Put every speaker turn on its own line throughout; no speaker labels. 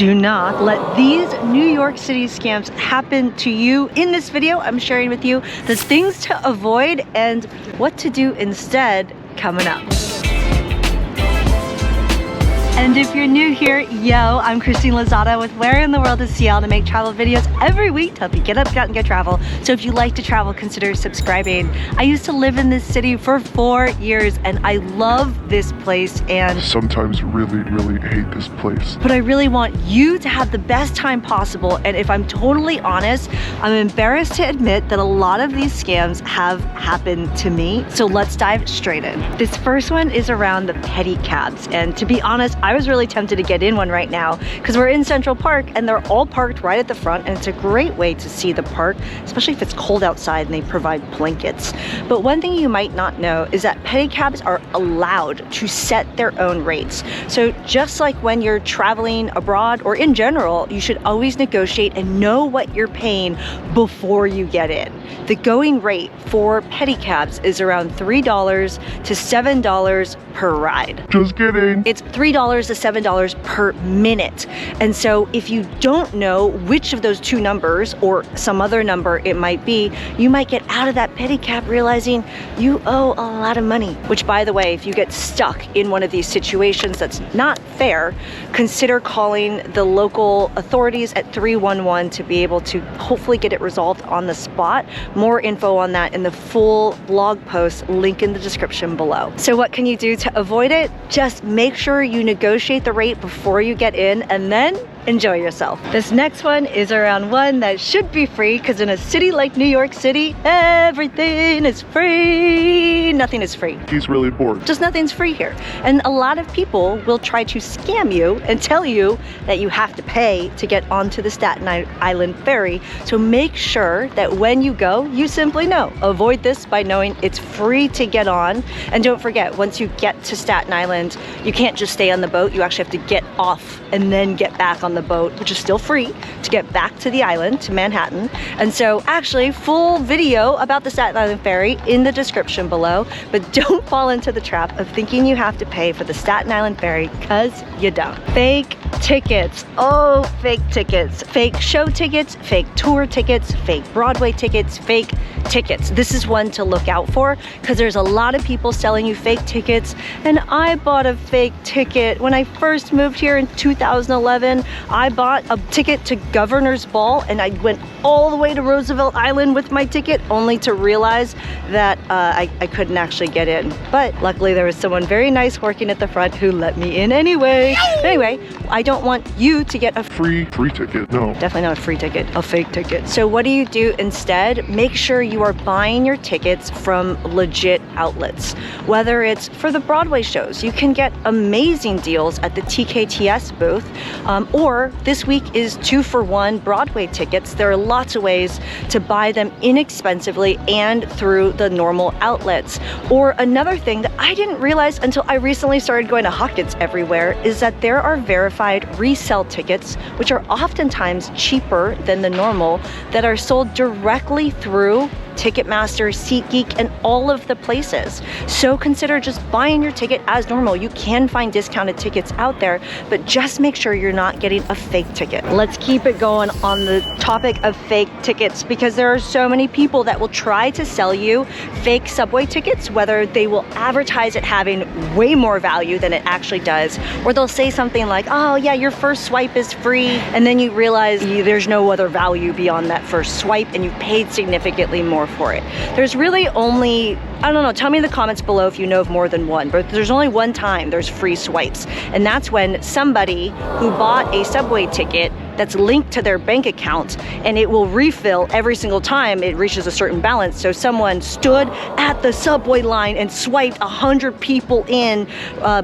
Do not let these New York City scams happen to you. In this video, I'm sharing with you the things to avoid and what to do instead coming up. And if you're new here, yo, I'm Christine Lozada with Where in the World is CL to make travel videos every week to help you get up, get out, and get travel. So if you like to travel, consider subscribing. I used to live in this city for 4 years and I love this place and
sometimes really hate this place.
But I really want you to have the best time possible. And if I'm totally honest, I'm embarrassed to admit that a lot of these scams have happened to me. So let's dive straight in. This first one is around the pedicabs. And to be honest, I was really tempted to get in one right now because we're in Central Park and they're all parked right at the front, and it's a great way to see the park, especially if it's cold outside and they provide blankets. But one thing you might not know is that pedicabs are allowed to set their own rates. So just like when you're traveling abroad or in general, you should always negotiate and know what you're paying before you get in. The going rate for pedicabs is around $3 to $7 per ride.
Just kidding.
It's $3 to $7 per minute. And so if you don't know which of those two numbers or some other number it might be, you might get out of that pedicab realizing you owe a lot of money. Which, by the way, if you get stuck in one of these situations that's not fair, consider calling the local authorities at 311 to be able to hopefully get it resolved on the spot. More info on that in the full blog post, link in the description below. So what can you do to avoid it? Just make sure you negotiate the rate before you get in and then enjoy yourself. This next one is around one that should be free, because in a city like New York City, everything is free. Nothing is free.
He's really bored.
Just nothing's free here. And a lot of people will try to scam you and tell you that you have to pay to get onto the Staten Island ferry. So make sure that when you go, you simply know. Avoid this by knowing it's free to get on. And don't forget, once you get to Staten Island, you can't just stay on the boat. You actually have to get off and then get back on the boat, which is still free, to get back to the island, to Manhattan. And so actually, full video about the Staten Island ferry in the description below, but don't fall into the trap of thinking you have to pay for the Staten Island ferry, because you don't. Fake tickets. Oh, fake tickets. Fake show tickets, fake tour tickets, fake Broadway tickets, fake tickets. This is one to look out for because there's a lot of people selling you fake tickets. And I bought a fake ticket when I first moved here in 2011. I bought a ticket to Governor's Ball and I went all the way to Roosevelt Island with my ticket, only to realize that I couldn't actually get in. But luckily there was someone very nice working at the front who let me in anyway. But anyway, I don't want you to get a
free ticket. No,
definitely not a free ticket, a fake ticket. So what do you do instead? Make sure you are buying your tickets from legit outlets. Whether it's for the Broadway shows, you can get amazing deals at the TKTS booth, or this week is 2-for-1 Broadway tickets. There are lots of ways to buy them inexpensively and through the normal outlets. Or another thing that I didn't realize until I recently started going to Hawkins everywhere is that there are verified resale tickets, which are oftentimes cheaper than the normal, that are sold directly through Ticketmaster, SeatGeek, and all of the places. So consider just buying your ticket as normal. You can find discounted tickets out there, but just make sure you're not getting a fake ticket. Let's keep it going on the topic of fake tickets, because there are so many people that will try to sell you fake subway tickets, whether they will advertise it having way more value than it actually does, or they'll say something like, oh yeah, your first swipe is free, and then you realize there's no other value beyond that first swipe and you paid significantly more for it. There's really only, I don't know, tell me in the comments below if you know of more than one, but there's only one time there's free swipes, and that's when somebody who bought a subway ticket that's linked to their bank account, and it will refill every single time it reaches a certain balance. So someone stood at the subway line and swiped 100 people in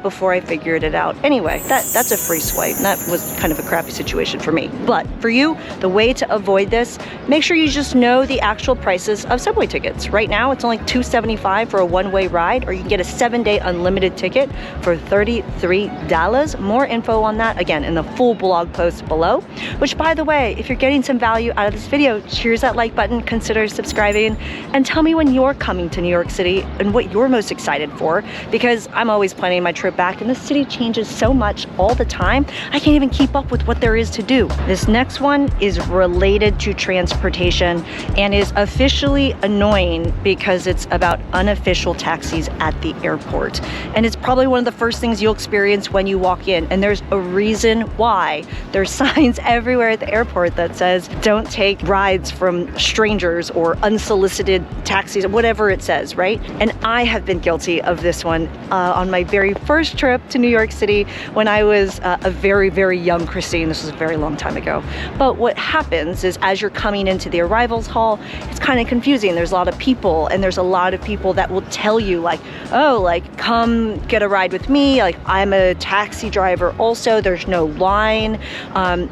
before I figured it out. Anyway, that's a free swipe. That was kind of a crappy situation for me. But for you, the way to avoid this, make sure you just know the actual prices of subway tickets. Right now, it's only $2.75 for a one-way ride, or you can get a 7-day unlimited ticket for $33. More info on that, again, in the full blog post below. Which, by the way, if you're getting some value out of this video, cheers that like button, consider subscribing, and tell me when you're coming to New York City and what you're most excited for, because I'm always planning my trip back and the city changes so much all the time, I can't even keep up with what there is to do. This next one is related to transportation and is officially annoying because it's about unofficial taxis at the airport. And it's probably one of the first things you'll experience when you walk in, and there's a reason why. There's signs everywhere at the airport that says don't take rides from strangers or unsolicited taxis, whatever it says, right? And I have been guilty of this one on my very first trip to New York City when I was a very, very young Christine. This was a very long time ago. But what happens is as you're coming into the arrivals hall, it's kind of confusing. There's a lot of people, and there's a lot of people that will tell you like, oh, like come get a ride with me. Like I'm a taxi driver also. There's no line.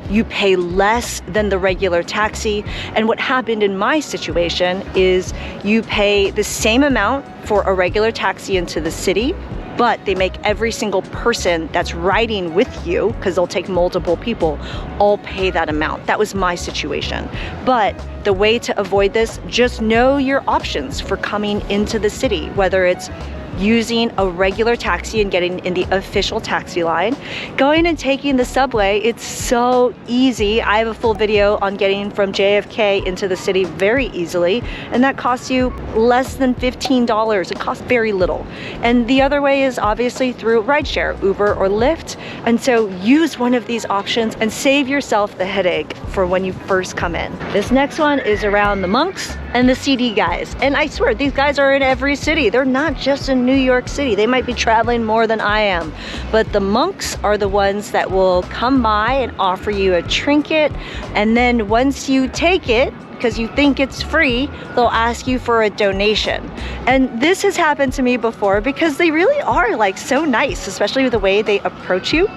You pay less than the regular taxi. And what happened in my situation is you pay the same amount for a regular taxi into the city, but they make every single person that's riding with you, because they'll take multiple people, all pay that amount. That was my situation. But the way to avoid this, just know your options for coming into the city, whether it's using a regular taxi and getting in the official taxi line, going and taking the subway. It's so easy. I have a full video on getting from JFK into the city very easily, and that costs you less than $15. It costs very little. And the other way is obviously through rideshare, Uber or Lyft. And so use one of these options and save yourself the headache for when you first come in. This next one is around the monks and the CD guys. And I swear, these guys are in every city. They're not just in New York City. They might be traveling more than I am. But the monks are the ones that will come by and offer you a trinket. And then once you take it, because you think it's free, they'll ask you for a donation. And this has happened to me before because they really are like so nice, especially with the way they approach you.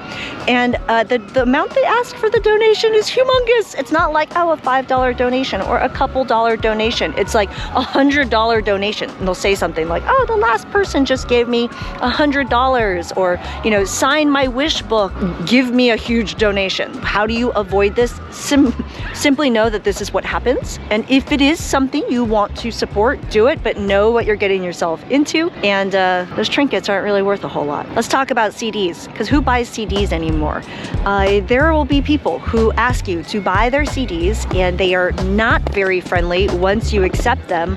And the amount they ask for the donation is humongous. It's not like, oh, a $5 donation or a couple dollar donation. It's like $100 donation. And they'll say something like, oh, the last person just gave me $100, or, you know, sign my wish book, give me a huge donation. How do you avoid this? Simply know that this is what happens. And if it is something you want to support, do it, but know what you're getting yourself into. And those trinkets aren't really worth a whole lot. Let's talk about CDs, because who buys CDs anymore? There will be people who ask you to buy their CDs, and they are not very friendly once you accept them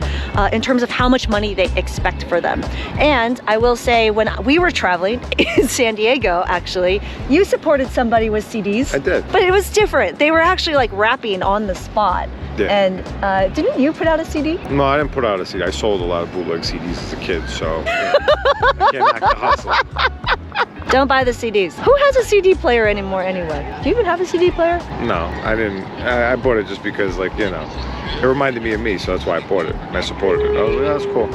in terms of how much money they expect for them. And I will say, when we were traveling in San Diego, actually, you supported somebody with CDs.
I did.
But it was different. They were actually like rapping on the spot.
Yeah.
And didn't you put out a CD?
No, I didn't put out a CD. I sold a lot of bootleg CDs as a kid, so yeah. I can't act the hustle.
Don't buy the CDs. Who has a CD player anymore anyway? Do you even have a CD player?
No, I didn't. I bought it just because, like, you know, it reminded me of me, so that's why I bought it. And I supported it. I was like, yeah, that's cool.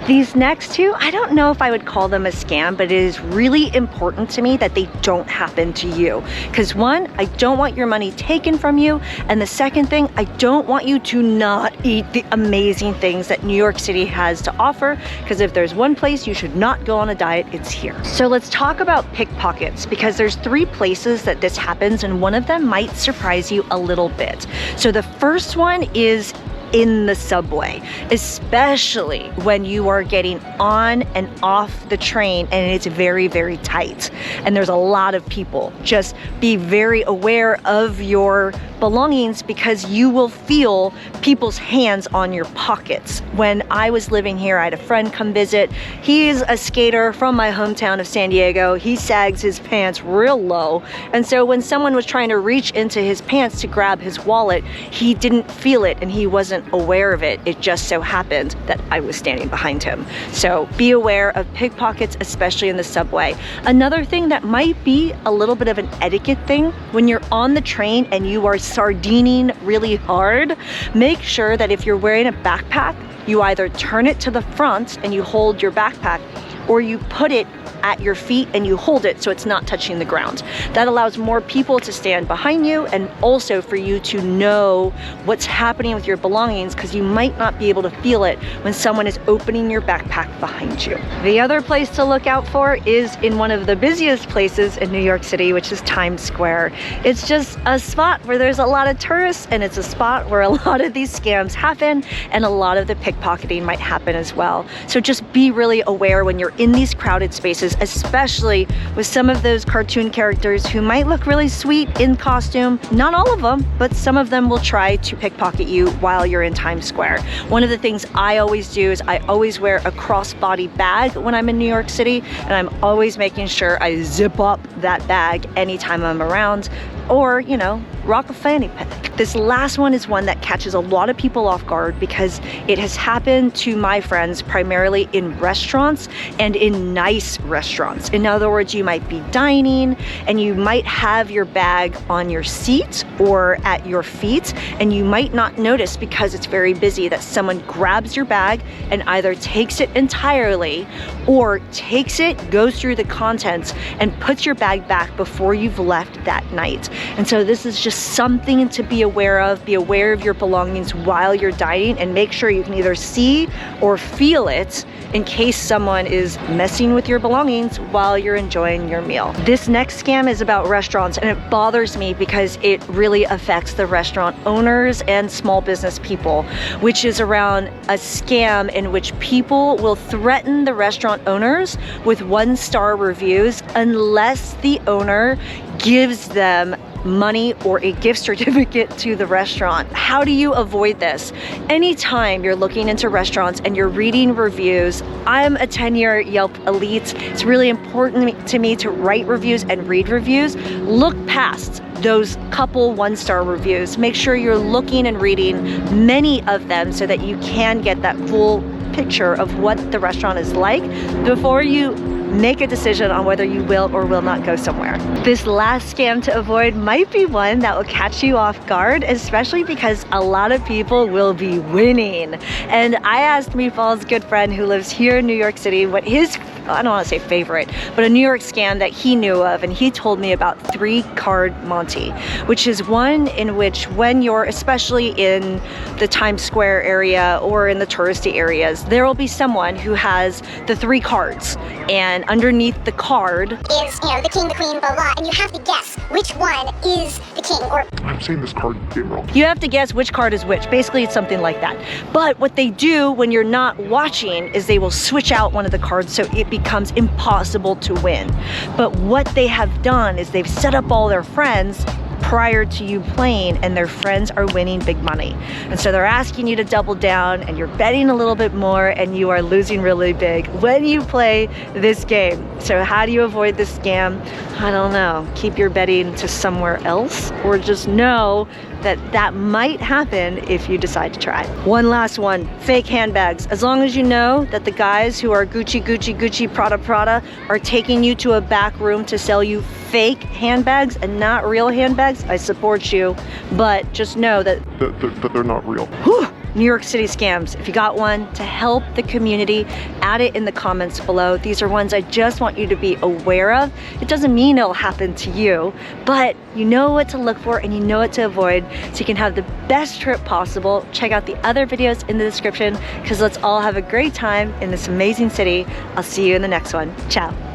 These next two, I don't know if I would call them a scam, but it is really important to me that they don't happen to you. Because one, I don't want your money taken from you. And the second thing, I don't want you to not eat the amazing things that New York City has to offer. Because if there's one place you should not go on a diet, it's here. So let's talk about pickpockets, because there's 3 places that this happens, and one of them might surprise you a little bit. So the first one is in the subway, especially when you are getting on and off the train and it's very, very tight and there's a lot of people. Just be very aware of your belongings, because you will feel people's hands on your pockets. When I was living here, I had a friend come visit. He's a skater from my hometown of San Diego. He sags his pants real low. And so when someone was trying to reach into his pants to grab his wallet, he didn't feel it and he wasn't aware of it. It just so happened that I was standing behind him. So be aware of pickpockets, especially in the subway. Another thing that might be a little bit of an etiquette thing, when you're on the train and you are sardining really hard, make sure that if you're wearing a backpack, you either turn it to the front and you hold your backpack, or you put it at your feet and you hold it so it's not touching the ground. That allows more people to stand behind you and also for you to know what's happening with your belongings, because you might not be able to feel it when someone is opening your backpack behind you. The other place to look out for is in one of the busiest places in New York City, which is Times Square. It's just a spot where there's a lot of tourists, and it's a spot where a lot of these scams happen and a lot of the pickpocketing might happen as well. So just be really aware when you're in these crowded spaces, especially with some of those cartoon characters who might look really sweet in costume. Not all of them, but some of them will try to pickpocket you while you're in Times Square. One of the things I always do is I always wear a crossbody bag when I'm in New York City, and I'm always making sure I zip up that bag anytime I'm around, or, you know, rock a fanny pack. This last one is one that catches a lot of people off guard because it has happened to my friends primarily in restaurants and in nice restaurants. In other words, you might be dining and you might have your bag on your seat or at your feet, and you might not notice because it's very busy that someone grabs your bag and either takes it entirely or takes it, goes through the contents, and puts your bag back before you've left that night. And so this is just something to be aware of. Be aware of your belongings while you're dining and make sure you can either see or feel it in case someone is messing with your belongings while you're enjoying your meal. This next scam is about restaurants, and it bothers me because it really affects the restaurant owners and small business people, which is around a scam in which people will threaten the restaurant owners with 1-star reviews unless the owner gives them money or a gift certificate to the restaurant. How do you avoid this? Anytime you're looking into restaurants and you're reading reviews, I'm a 10-year Yelp elite. It's really important to me to write reviews and read reviews. Look past those couple 1-star reviews. Make sure you're looking and reading many of them so that you can get that full picture of what the restaurant is like before you make a decision on whether you will or will not go somewhere. This last scam to avoid might be one that will catch you off guard, especially because a lot of people will be winning. And I asked Meatball's good friend who lives here in New York City what his, I don't want to say favorite, but a New York scam that he knew of, and he told me about 3-card monte, which is one in which when you're, especially in the Times Square area or in the touristy areas, there will be someone who has the 3 cards, and underneath the card
is, you know, the king, the queen, blah, blah, and you have to guess which one is the king, or
I'm saying this card game wrong.
you have to guess which card is which. Basically, it's something like that. But what they do when you're not watching is they will switch out one of the cards so it becomes impossible to win. But what they have done is they've set up all their friends prior to you playing, and their friends are winning big money. And so they're asking you to double down, and you're betting a little bit more, and you are losing really big when you play this game. So how do you avoid this scam? I don't know. Keep your betting to somewhere else, or just know that that might happen if you decide to try. One last one, fake handbags. As long as you know that the guys who are Gucci, Gucci, Gucci, Prada, Prada are taking you to a back room to sell you fake handbags and not real handbags, I support you, but just know that
That they're not real.
whew, New York City scams. If you got one to help the community, add it in the comments below. These are ones I just want you to be aware of. It doesn't mean it'll happen to you, but you know what to look for and you know what to avoid so you can have the best trip possible. Check out the other videos in the description because let's all have a great time in this amazing city. I'll see you in the next one. Ciao.